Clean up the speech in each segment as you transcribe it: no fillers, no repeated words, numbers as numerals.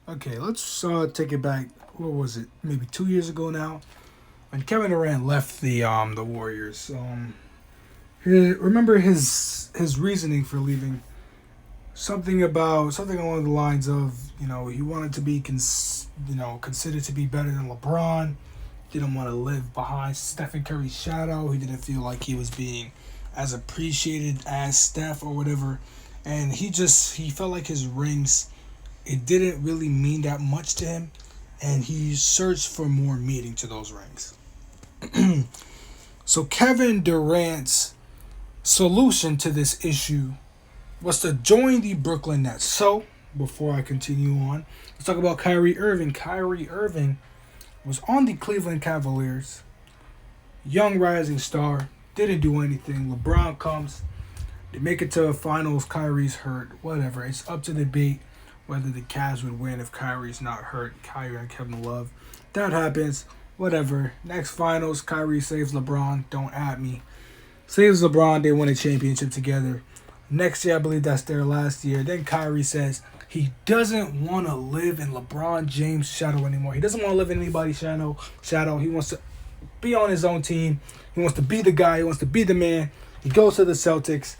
Okay, let's take it back. What was it? Maybe 2 years ago now, when Kevin Durant left the Warriors. Remember his reasoning for leaving. Something along the lines of he wanted to be considered to be better than LeBron. Didn't want to live behind Stephen Curry's shadow. He didn't feel like he was being as appreciated as Steph or whatever, and he felt like his rings, it didn't really mean that much to him, and he searched for more meaning to those rings. So Kevin Durant's solution to this issue was to join the Brooklyn Nets. So before I continue on, let's talk about Kyrie Irving. Kyrie Irving was on the Cleveland Cavaliers, young rising star, didn't do anything. LeBron comes, they make it to finals. Kyrie's hurt, whatever. It's up to debate whether the Cavs would win if Kyrie's not hurt. Kyrie and Kevin Love, that happens. Whatever. Next finals, Kyrie saves LeBron. Don't at me. Saves LeBron. They win a championship together. Next year, I believe that's their last year. Then Kyrie says he doesn't want to live in LeBron James' shadow anymore. He doesn't want to live in anybody's shadow. He wants to be on his own team. He wants to be the guy. He wants to be the man. He goes to the Celtics.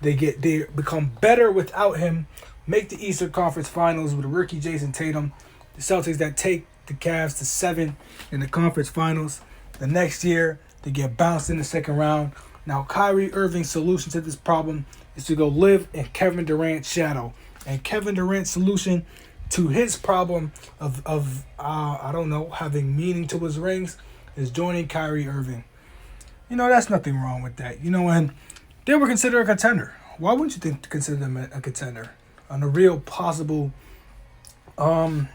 They become better without him. Make the Eastern Conference Finals with rookie Jason Tatum. The Celtics that take the Cavs to 7 in the conference finals. The next year, they get bounced in the second round. Now, Kyrie Irving's solution to this problem is to go live in Kevin Durant's shadow. And Kevin Durant's solution to his problem of I don't know, having meaning to his rings is joining Kyrie Irving. That's nothing wrong with that. And they were considered a contender. Why wouldn't you consider them a contender? On a real possible, man,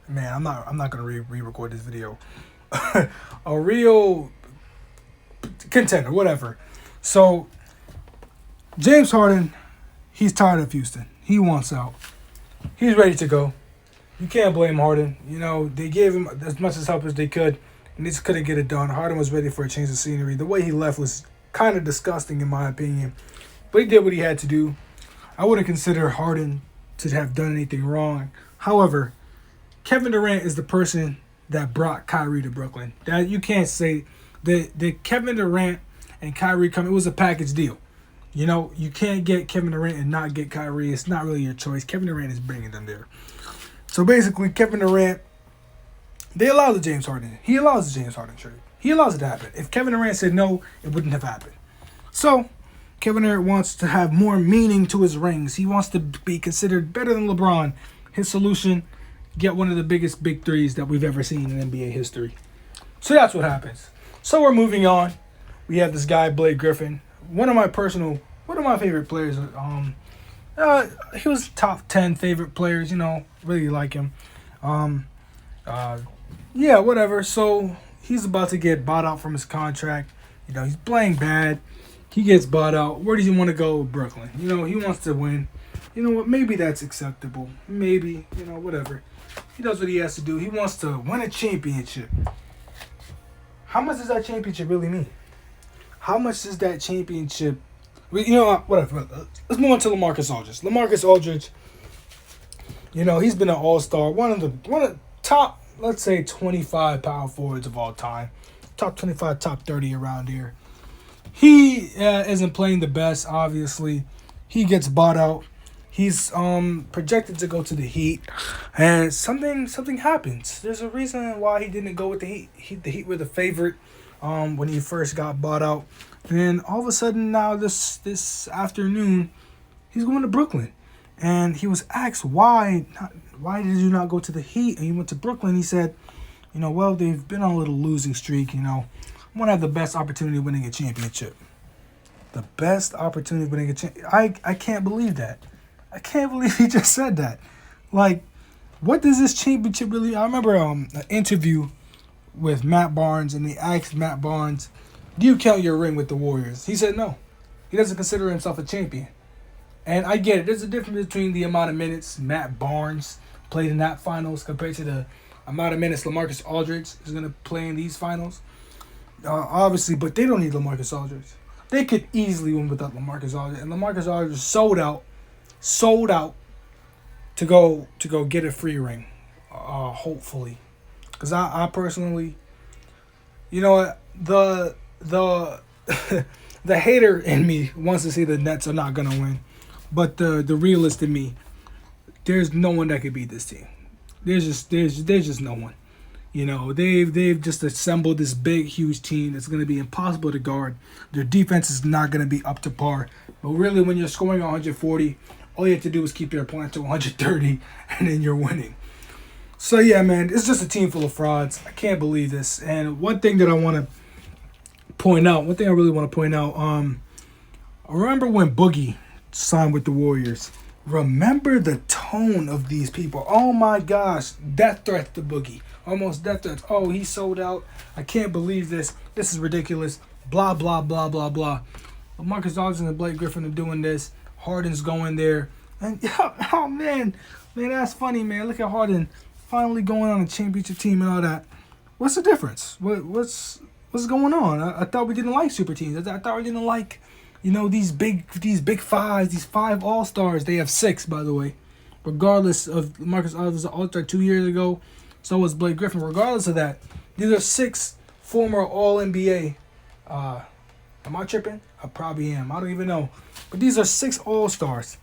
I'm not gonna re-record this video. A real contender, whatever. So James Harden, he's tired of Houston. He wants out. He's ready to go. You can't blame Harden. They gave him as much as help as they could, and they just couldn't get it done. Harden was ready for a change of scenery. The way he left was kind of disgusting in my opinion, but he did what he had to do. I wouldn't consider Harden to have done anything wrong. However, Kevin Durant is the person that brought Kyrie to Brooklyn. That you can't say that Kevin Durant and Kyrie come. It was a package deal. You can't get Kevin Durant and not get Kyrie. It's not really your choice. Kevin Durant is bringing them there. So basically, Kevin Durant, they allow the James Harden. He allows the James Harden trade. He allows it to happen. If Kevin Durant said no, it wouldn't have happened. So Kevin Durant wants to have more meaning to his rings. He wants to be considered better than LeBron. His solution, get one of the biggest big threes that we've ever seen in NBA history. So that's what happens. So we're moving on. We have this guy, Blake Griffin. One of my favorite players. He was top 10 favorite players. Really like him. Yeah, whatever. So he's about to get bought out from his contract. He's playing bad. He gets bought out. Where does he want to go? Brooklyn. He wants to win. You know what? Maybe that's acceptable. Maybe, whatever. He does what he has to do. He wants to win a championship. How much does that championship really mean? How much does that championship... Whatever. Let's move on to LaMarcus Aldridge. LaMarcus Aldridge, he's been an all-star. One of the top, let's say, 25 power forwards of all time. Top 25, top 30 around here. He isn't playing the best, obviously. He gets bought out. He's projected to go to the Heat, and something happens. There's a reason why he didn't go with the Heat. The Heat were the favorite when he first got bought out. And all of a sudden now this afternoon, he's going to Brooklyn. And he was asked why did you not go to the Heat and you went to Brooklyn? He said, well, they've been on a little losing streak, I want to have the best opportunity of winning a championship. The best opportunity of winning a championship. I can't believe that. I can't believe he just said that. Like, what does this championship really... I remember an interview with Matt Barnes, and they asked Matt Barnes, do you count your ring with the Warriors? He said no. He doesn't consider himself a champion. And I get it. There's a difference between the amount of minutes Matt Barnes played in that finals compared to the amount of minutes LaMarcus Aldridge is going to play in these finals. Obviously, but they don't need LaMarcus Aldridge. They could easily win without LaMarcus Aldridge. And LaMarcus Aldridge sold out to go get a free ring. hopefully, because I personally, you know what, the the hater in me wants to see the Nets are not gonna win, but the realist in me, there's no one that could beat this team. There's just no one. You know, they've just assembled this big, huge team that's going to be impossible to guard. Their defense is not going to be up to par. But really, when you're scoring 140, all you have to do is keep your opponent to 130, and then you're winning. So yeah, man, it's just a team full of frauds. I can't believe this. And one thing that I want to point out, one thing I really want to point out, I remember when Boogie signed with the Warriors. Remember the tone of these people. Oh my gosh, death threats to Boogie. Almost death threats. Oh, he sold out. I can't believe this. This is ridiculous. Blah, blah, blah, blah, blah. Marcus Aldridge and Blake Griffin are doing this. Harden's going there. And oh man, that's funny, man. Look at Harden finally going on a championship team and all that. What's the difference? What's going on? I thought we didn't like super teams. I thought we didn't like, these big fives, these 5 All-Stars. They have 6, by the way. Regardless of Marcus Aldridge was an All-Star 2 years ago. So was Blake Griffin. Regardless of that, these are 6 former All-NBA. Am I tripping? I probably am. I don't even know. But these are 6 All-Stars.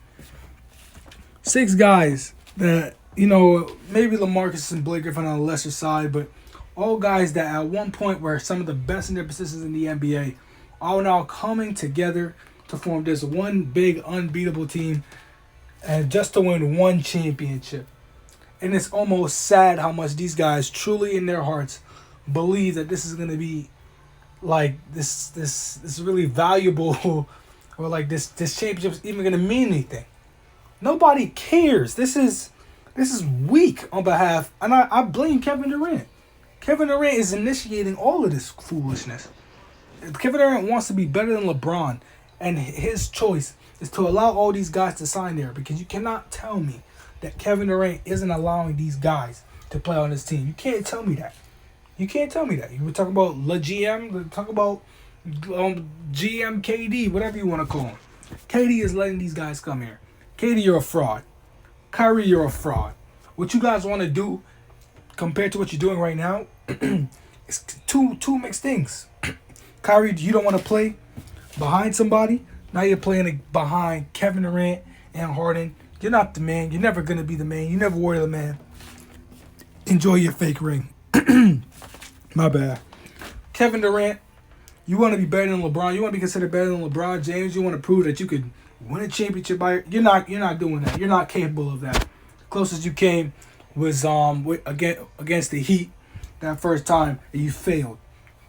6 guys that, maybe LaMarcus and Blake Griffin on the lesser side, but all guys that at one point were some of the best in their positions in the NBA are now coming together to form this one big unbeatable team and just to win one championship. And it's almost sad how much these guys truly in their hearts believe that this is going to be like this really valuable or like this championship is even going to mean anything. Nobody cares. This is weak on behalf, and I blame Kevin Durant. Kevin Durant is initiating all of this foolishness. Kevin Durant wants to be better than LeBron, and his choice is to allow all these guys to sign there, because you cannot tell me that Kevin Durant isn't allowing these guys to play on his team. You can't tell me that. You can't tell me that. You were talking about GM, talk about GM KD, whatever you want to call him. KD is letting these guys come here. KD, you're a fraud. Kyrie, you're a fraud. What you guys want to do compared to what you're doing right now is two mixed things. Kyrie, you don't want to play behind somebody. Now you're playing behind Kevin Durant and Harden. You're not the man. You're never going to be the man. You never were the man. Enjoy your fake ring. My bad. Kevin Durant, you want to be better than LeBron. You want to be considered better than LeBron James. You want to prove that you could win a championship you're not doing that. You're not capable of that. Closest you came was against the Heat that first time, and you failed.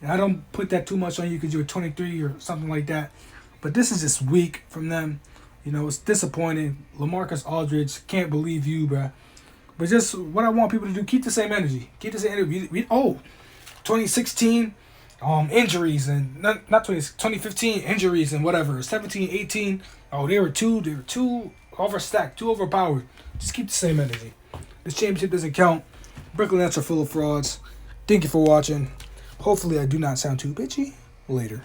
And I don't put that too much on you because you were 23 or something like that. But this is just weak from them. It's disappointing. LaMarcus Aldridge, can't believe you, bruh. But just what I want people to do, keep the same energy. Keep the same energy. 2016 injuries, and not 2015 injuries and whatever. 17, 18, they were too overstacked, too overpowered. Just keep the same energy. This championship doesn't count. Brooklyn Nets are full of frauds. Thank you for watching. Hopefully I do not sound too bitchy. Later.